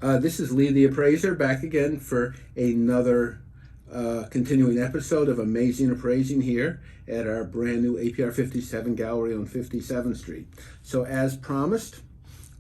This is Lee the Appraiser back again for another continuing episode of Amazing Appraising here at our brand new APR 57 gallery on 57th Street. So as promised,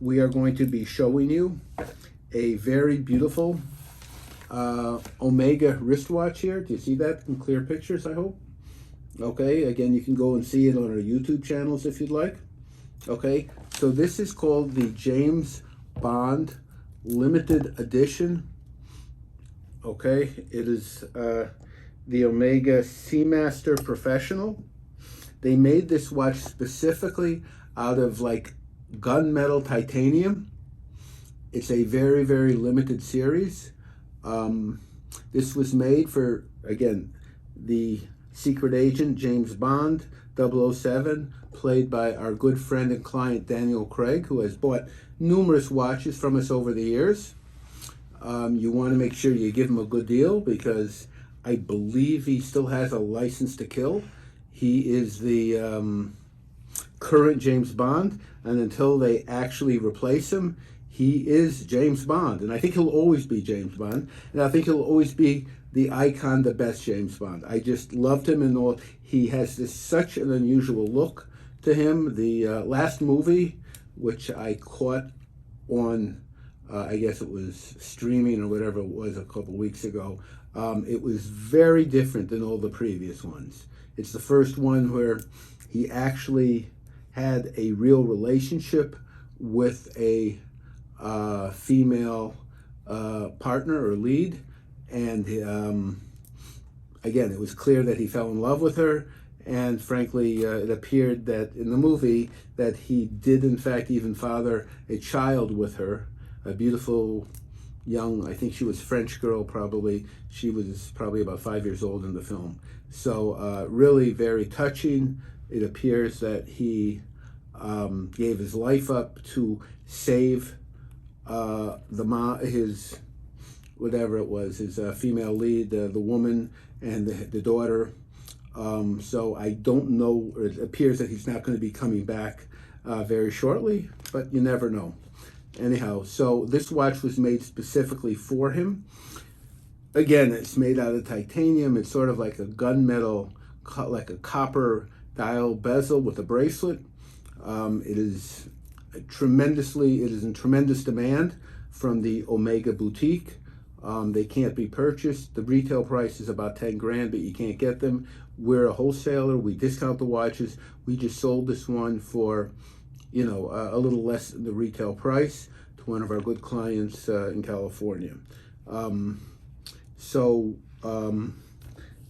we are going to be showing you a very beautiful Omega wristwatch here. Do you see that in clear pictures, I hope? Okay, again, you can go and see it on our YouTube channels if you'd like. Okay, so this is called the James Bond limited edition. Okay, it is the Omega Seamaster Professional. They made this watch specifically out of like gunmetal titanium. It's a very, very limited series. This was made for, again, the secret agent James Bond 007, played by our good friend and client Daniel Craig, who has bought numerous watches from us over the years. You want to make sure you give him a good deal because I believe he still has a license to kill. He is the current James Bond, and until they actually replace him, he is James Bond. And I think he'll always be James Bond, and I think he'll always be the icon, the best James Bond. I just loved him and all. He has such an unusual look to him. The last movie, which I caught on, I guess it was streaming or whatever it was a couple weeks ago, it was very different than all the previous ones. It's the first one where he actually had a real relationship with a female partner or lead, and again, it was clear that he fell in love with her, and frankly, it appeared that in the movie that he did in fact even father a child with her, a beautiful young, I think she was French girl probably. She was probably about 5 years old in the film. So really very touching. It appears that he gave his life up to save his whatever it was, his female lead, the woman and the daughter. So I don't know, or it appears that he's not going to be coming back very shortly, but you never know. Anyhow, so this watch was made specifically for him. Again, it's made out of titanium. It's sort of like a gunmetal, like a copper dial bezel with a bracelet. It is in tremendous demand from the Omega boutique. They can't be purchased. The retail price is about 10 grand, but you can't get them. We're a wholesaler. We discount the watches. We just sold this one for, a little less than the retail price to one of our good clients in California.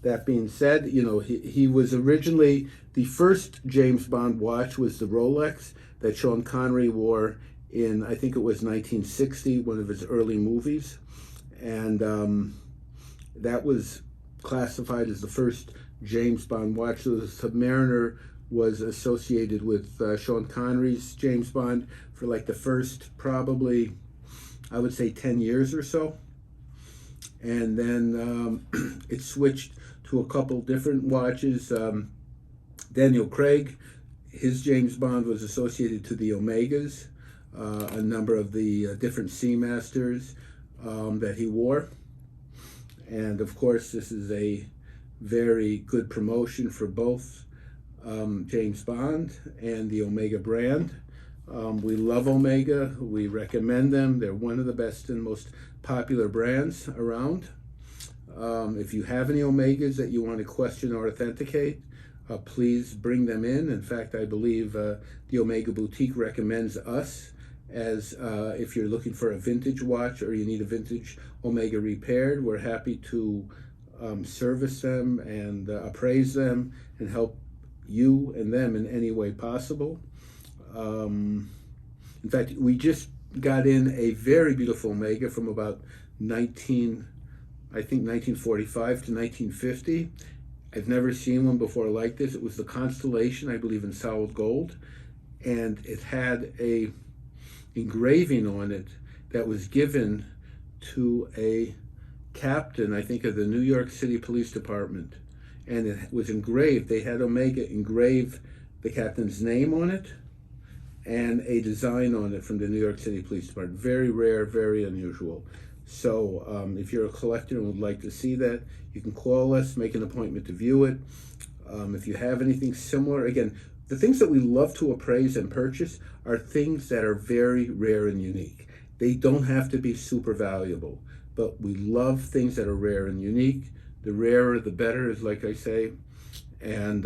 That being said, he was originally, the first James Bond watch was the Rolex that Sean Connery wore in, I think it was 1960, one of his early movies. And that was classified as the first James Bond watch. So the Submariner was associated with Sean Connery's James Bond for like the first, probably, I would say 10 years or so. And then it switched to a couple different watches. Daniel Craig, his James Bond was associated to the Omegas, a number of the different Seamasters that he wore. And of course, this is a very good promotion for both James Bond and the Omega brand. We love Omega. We recommend them. They're one of the best and most popular brands around. If you have any Omegas that you want to question or authenticate, please bring them in. In fact, I believe the Omega Boutique recommends us as if you're looking for a vintage watch or you need a vintage Omega repaired. We're happy to service them and appraise them and help you and them in any way possible. In fact, we just got in a very beautiful Omega from about 1945 to 1950. I've never seen one before like this. It was the Constellation, I believe, in solid gold, and it had a engraving on it that was given to a captain, I think, of the New York City Police Department, and it was engraved. They had Omega engrave the captain's name on it, and a design on it from the New York City Police Department. Very rare, very unusual. So if you're a collector and would like to see that, you can call us, make an appointment to view it. If you have anything similar, again, the things that we love to appraise and purchase are things that are very rare and unique. They don't have to be super valuable, but we love things that are rare and unique. The rarer, the better, is like I say. And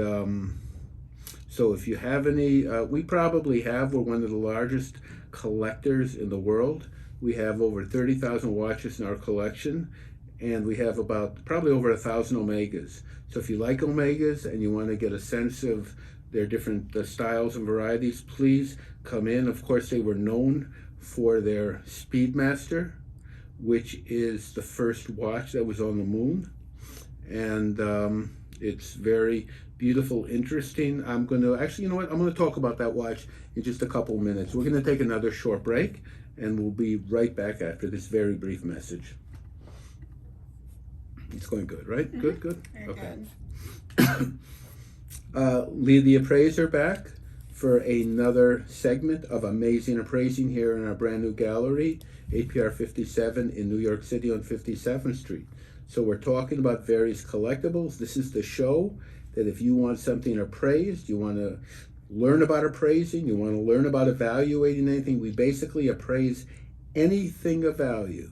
so if you have any, we probably have, we're one of the largest collectors in the world. We have over 30,000 watches in our collection, and we have about probably over 1,000 Omegas. So if you like Omegas and you want to get a sense of their different styles and varieties, please come in. Of course, they were known for their Speedmaster, which is the first watch that was on the moon. And it's very beautiful, interesting. I'm going to, actually, you know what? I'm going to talk about that watch in just a couple minutes. We're going to take another short break, and we'll be right back after this very brief message. It's going good, right? Mm-hmm. Good. Very okay. Good. Lee the Appraiser back for another segment of Amazing Appraising here in our brand new gallery, APR 57 in New York City on 57th Street. So we're talking about various collectibles. This is the show that if you want something appraised, you want to learn about appraising, you want to learn about evaluating anything, we basically appraise anything of value,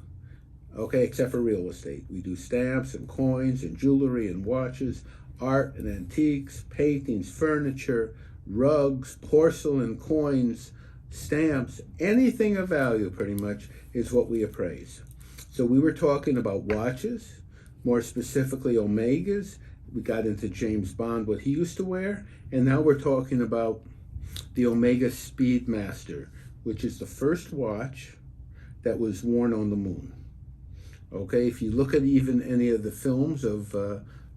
okay, except for real estate. We do stamps and coins and jewelry and watches, art and antiques, paintings, furniture, rugs, porcelain, coins, stamps, anything of value pretty much is what we appraise. So we were talking about watches, more specifically Omegas. We got into James Bond, what he used to wear, and now we're talking about the Omega Speedmaster, which is the first watch that was worn on the moon. Okay, if you look at even any of the films of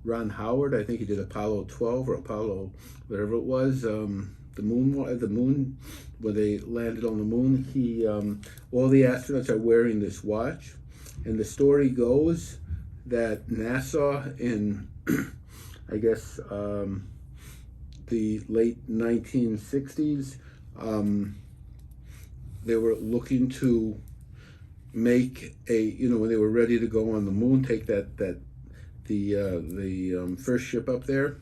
Ron Howard, I think he did Apollo 12 or Apollo, whatever it was, the moon, where they landed on the moon, all the astronauts are wearing this watch, and the story goes that NASA in, I guess, the late 1960s, they were looking to make when they were ready to go on the moon, take the first ship up there.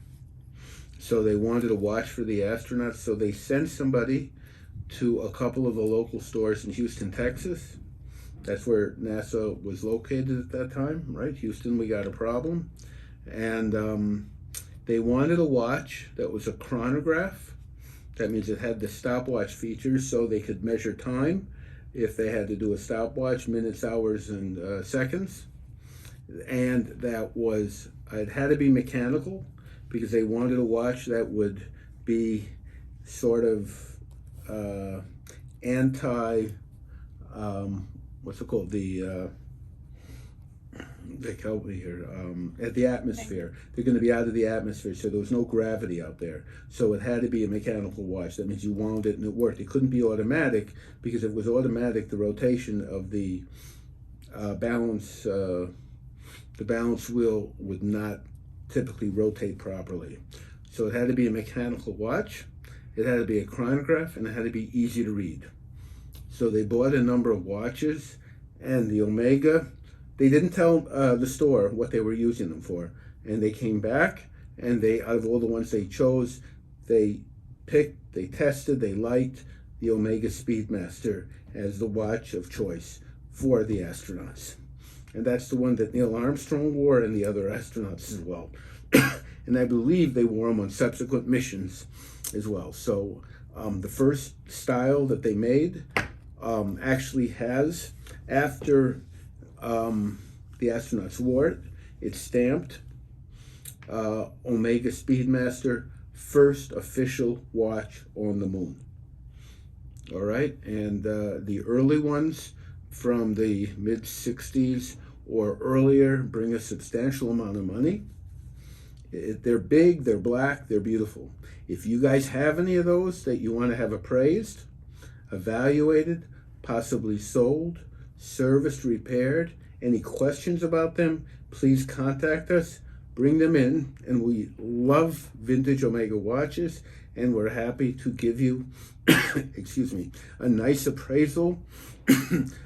So they wanted a watch for the astronauts. So they sent somebody to a couple of the local stores in Houston, Texas. That's where NASA was located at that time, right? Houston, we got a problem. And they wanted a watch that was a chronograph. That means it had the stopwatch features so they could measure time if they had to do a stopwatch, minutes, hours, and seconds. And that was, it had to be mechanical because they wanted a watch that would be sort of what's it called? They help me here. At the atmosphere. They're going to be out of the atmosphere, so there was no gravity out there. So it had to be a mechanical watch. That means you wound it and it worked. It couldn't be automatic because if it was automatic, the rotation of the balance wheel would not typically rotate properly. So it had to be a mechanical watch. It had to be a chronograph, and it had to be easy to read. So they bought a number of watches, and the Omega, they didn't tell the store what they were using them for. And they came back, and out of all the ones they chose, they picked, they tested, they liked the Omega Speedmaster as the watch of choice for the astronauts. And that's the one that Neil Armstrong wore and the other astronauts as well. And I believe they wore them on subsequent missions as well. So the first style that they made actually has, after the astronauts wore it, it's stamped Omega Speedmaster, first official watch on the moon. All right, and the early ones from the mid-60s or earlier bring a substantial amount of money. They're big, they're black, they're beautiful. If you guys have any of those that you want to have appraised, evaluated, possibly sold, serviced, repaired, any questions about them, please contact us. bring them in, and we love vintage Omega watches, and we're happy to give you, excuse me, a nice appraisal,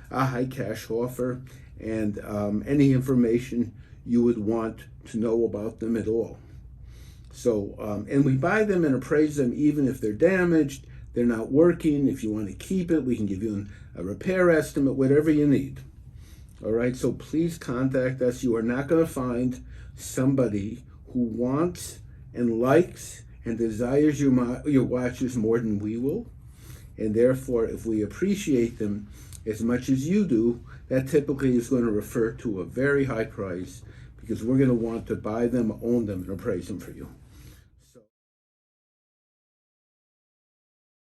a high cash offer, and any information you would want to know about them at all. So, and we buy them and appraise them even if they're damaged, they're not working. If you want to keep it, we can give you a repair estimate, whatever you need. All right, so please contact us. You are not going to find somebody who wants and likes and desires your watches more than we will. And therefore, if we appreciate them as much as you do, that typically is going to refer to a very high price, because we're going to want to buy them, own them, and appraise them for you.